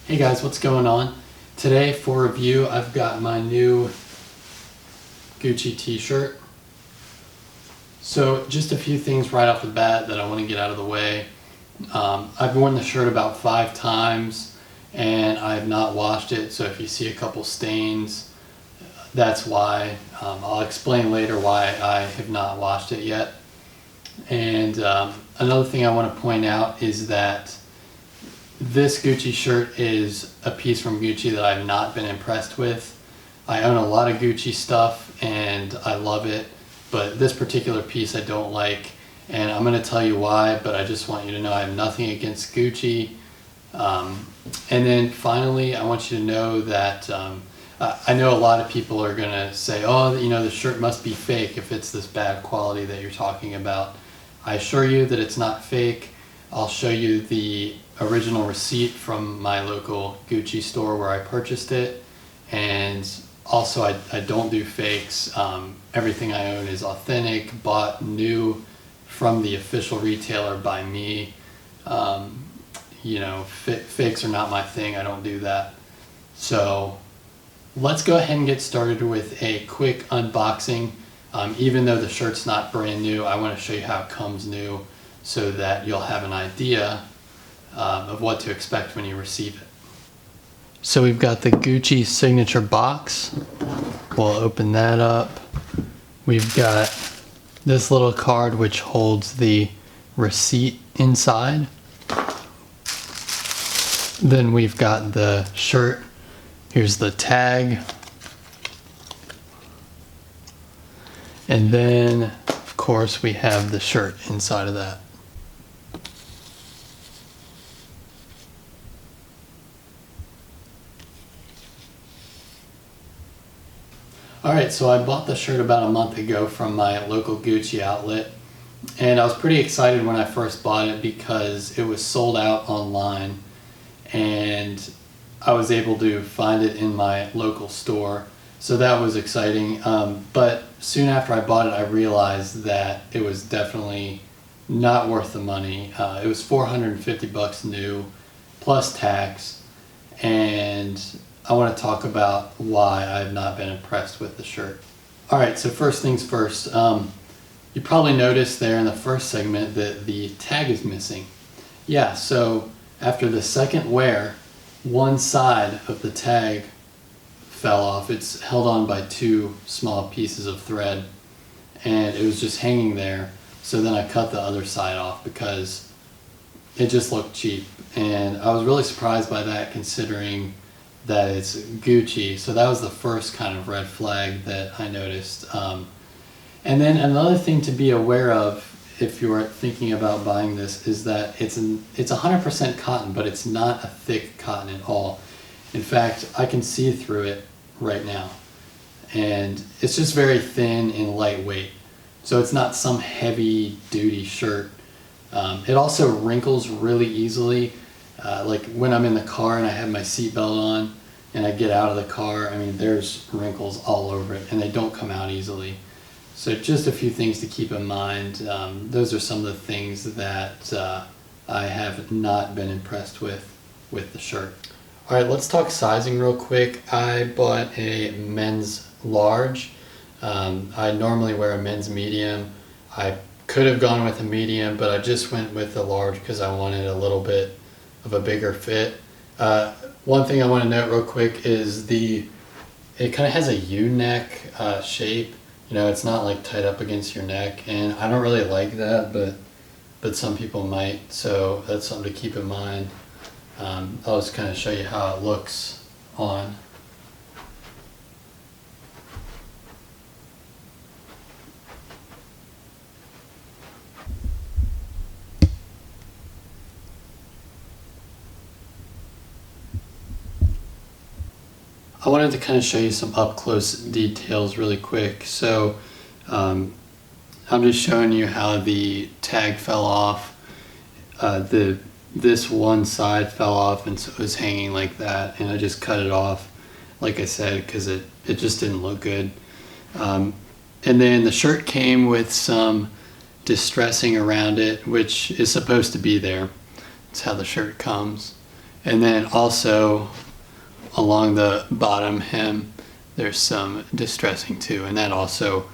Hey guys, what's going on? Today for review, I've got my new Gucci t-shirt. So just a few things right off the bat that I want to get out of the way. I've worn the shirt about 5 times and I have not washed it, so if you see a couple stains, that's why. I'll explain later why I have not washed it yet. And another thing I want to point out is that this Gucci shirt is a piece from Gucci that I've not been impressed with. I own a lot of Gucci stuff and I love it, but this particular piece I don't like, and I'm going to tell you why, but I just want you to know I have nothing against Gucci. And then finally, I want you to know that I know a lot of people are going to say, oh, you know, the shirt must be fake if it's this bad quality that you're talking about. I assure you that it's not fake. I'll show you the original receipt from my local Gucci store where I purchased it, and also I don't do fakes. Everything I own is authentic, bought new from the official retailer by me. You know, fakes are not my thing. I don't do that. So let's go ahead and get started with a quick unboxing. Even though the shirt's not brand new, I want to show you how it comes new so that you'll have an idea of what to expect when you receive it. So we've got the Gucci signature box. We'll open that up. We've got this little card which holds the receipt inside. Then we've got the shirt. Here's the tag. And then, of course, we have the shirt inside of that. Alright, so I bought the shirt about a month ago from my local Gucci outlet, and I was pretty excited when I first bought it because it was sold out online and I was able to find it in my local store, so that was exciting. But soon after I bought it, I realized that it was definitely not worth the money. It was $450 new plus tax, and I want to talk about why I've not been impressed with the shirt. Alright, so first things first. You probably noticed there in the first segment that the tag is missing. Yeah, so after the second wear, one side of the tag fell off. It's held on by 2 small pieces of thread and it was just hanging there. So then I cut the other side off because it just looked cheap. And I was really surprised by that considering that it's Gucci. So that was the first kind of red flag that I noticed. And then another thing to be aware of if you're thinking about buying this is that it's 100% cotton, but it's not a thick cotton at all. In fact, I can see through it right now. And it's just very thin and lightweight. So it's not some heavy duty shirt. It also wrinkles really easily. Like when I'm in the car and I have my seatbelt on and I get out of the car, I mean, there's wrinkles all over it and they don't come out easily. So just a few things to keep in mind. Those are some of the things that I have not been impressed with the shirt. All right, let's talk sizing real quick. I bought a men's large. I normally wear a men's medium. I could have gone with a medium, but I just went with a large because I wanted a little bit of a bigger fit. One thing I want to note real quick is it kind of has a U-neck shape. You know, it's not like tight up against your neck, and I don't really like that, but some people might, so that's something to keep in mind. I'll just kind of show you how it looks on. I wanted to kind of show you some up-close details really quick. So I'm just showing you how the tag fell off. This one side fell off and so it was hanging like that, and I just cut it off, like I said, because it just didn't look good. And then the shirt came with some distressing around it, which is supposed to be there. That's how the shirt comes. And then also along the bottom hem, there's some distressing too, and that also,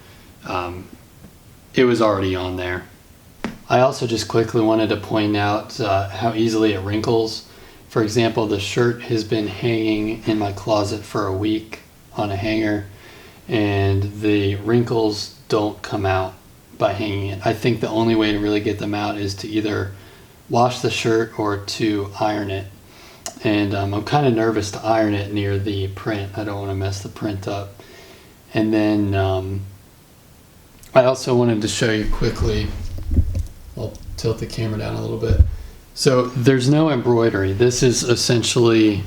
it was already on there. I also just quickly wanted to point out how easily it wrinkles. For example, the shirt has been hanging in my closet for a week on a hanger, and the wrinkles don't come out by hanging it. I think the only way to really get them out is to either wash the shirt or to iron it. And I'm kind of nervous to iron it near the print. I don't want to mess the print up. And then I also wanted to show you quickly, I'll tilt the camera down a little bit. So there's no embroidery. This is essentially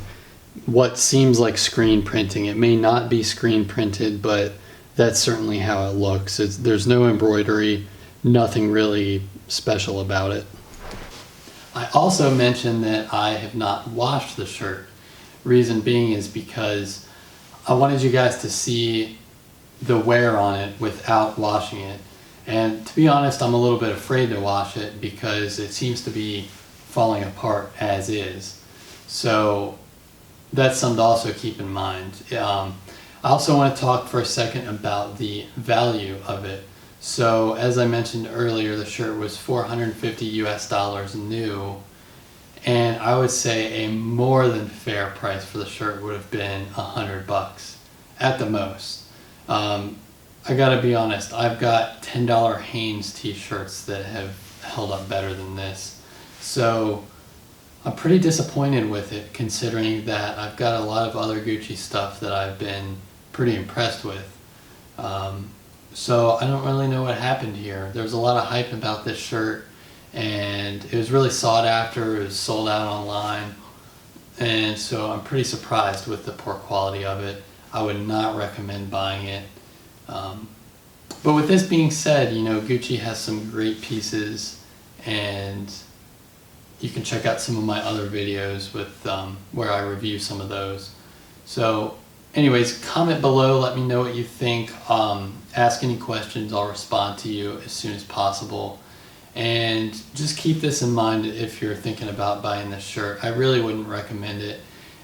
what seems like screen printing. It may not be screen printed, but that's certainly how it looks. There's no embroidery, nothing really special about it. I also mentioned that I have not washed the shirt. Reason being is because I wanted you guys to see the wear on it without washing it. And to be honest, I'm a little bit afraid to wash it because it seems to be falling apart as is. So that's something to also keep in mind. I also want to talk for a second about the value of it. So as I mentioned earlier, the shirt was $450 US new, and I would say a more than fair price for the shirt would have been $100 at the most. I gotta be honest, I've got $10 Hanes t-shirts that have held up better than this. So I'm pretty disappointed with it, considering that I've got a lot of other Gucci stuff that I've been pretty impressed with. So I don't really know what happened here. There was a lot of hype about this shirt, and it was really sought after. It was sold out online, and so I'm pretty surprised with the poor quality of it. I would not recommend buying it. But with this being said, you know, Gucci has some great pieces, and you can check out some of my other videos with where I review some of those. So anyways, comment below, let me know what you think. Ask any questions, I'll respond to you as soon as possible. And just keep this in mind if you're thinking about buying this shirt. I really wouldn't recommend it.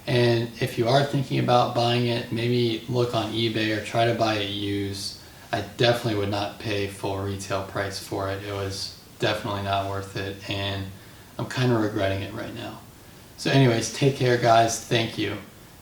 And if you are thinking about buying it, maybe look on eBay or try to buy it used. I definitely would not pay full retail price for it. It was definitely not worth it, and I'm kind of regretting it right now. So anyways, take care guys, thank you.